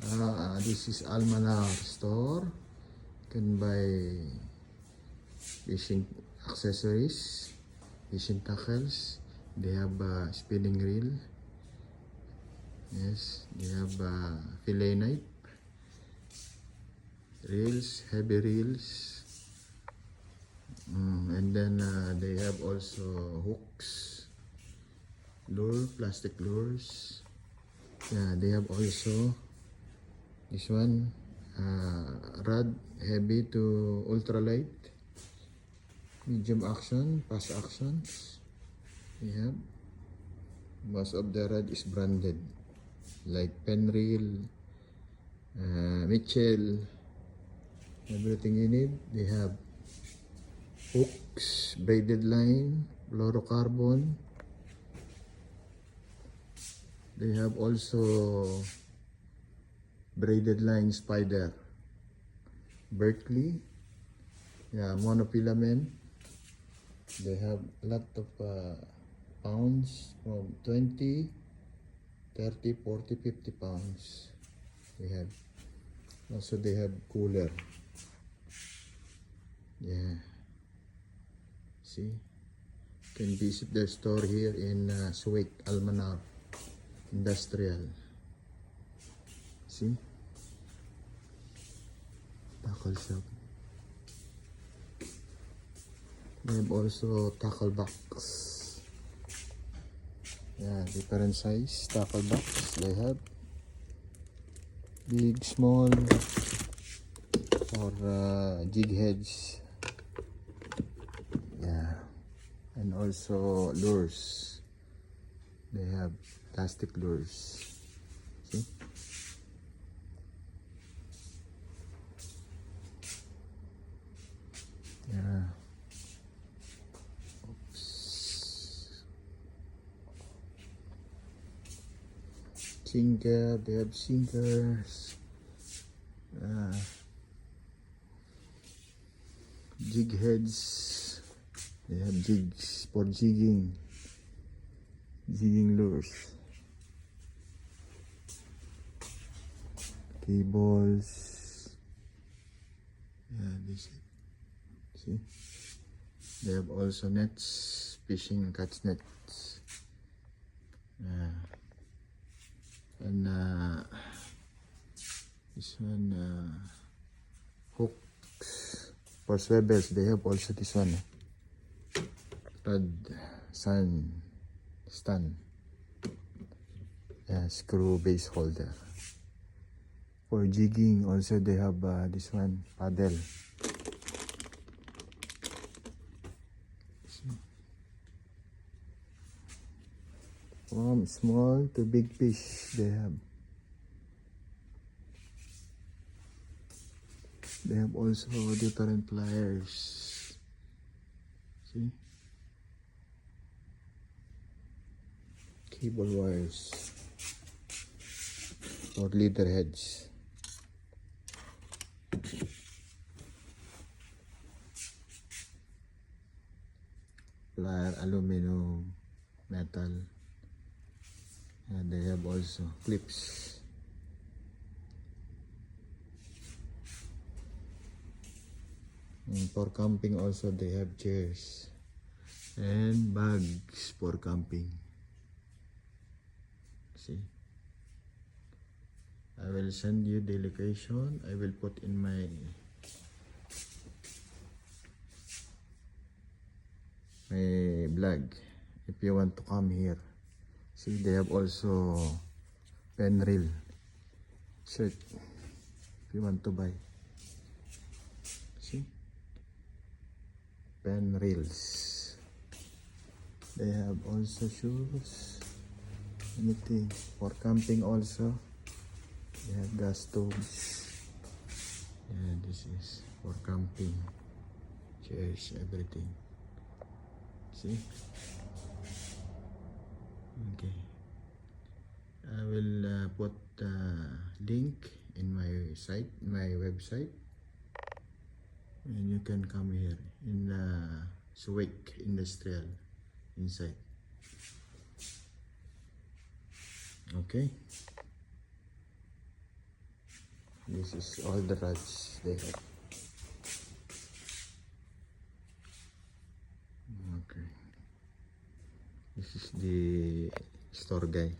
This is Almanar store. You can buy fishing accessories, fishing tackles. They have a spinning reel. Yes, they have fillet knife, reels, heavy reels, and then they have also hooks, lure, plastic lures. Yeah, they have also this one, rod, heavy to ultralight, medium action, fast actions. We have most of the rod is branded like Penreel, Mitchell, everything you need. They have hooks, braided line, fluorocarbon. They have also braided line spider, Berkeley, yeah, monofilament. They have a lot of pounds from 20, 30, 40, 50 pounds. They have also, they have cooler. Yeah, see, you can visit their store here in Suwait, Almanar Industrial. See, tackle shop. They have also tackle box. Yeah, different size tackle box. They have big, small, or jig heads. Yeah, and also lures. They have plastic lures. See? Yeah. Oops. Sinker, they have sinkers. Jig heads. They have jigs for jigging lures. Cables. Yeah, this. See, they have also nets, fishing catch nets. And this one, hooks for swivels. They have also this one, rod, stand, screw base holder. For jigging also they have this one, paddle. From small to big fish they have. They have also different pliers. See? Cable wires or leader heads. Plier, aluminum, metal. And they have also clips. And for camping also they have chairs and bags for camping. See, I will send you the location. I will put in my blog if you want to come here. See, they have also Penreel shirt if you want to buy. See, Penreels. They have also shoes, anything for camping also. They have gas stoves. Yeah, this is for camping. Chairs, everything. See? Okay. I will put link in my site, my website, and you can come here in Suwait Industrial inside. Okay. This is all the rods they have. Okay. This is the store guy.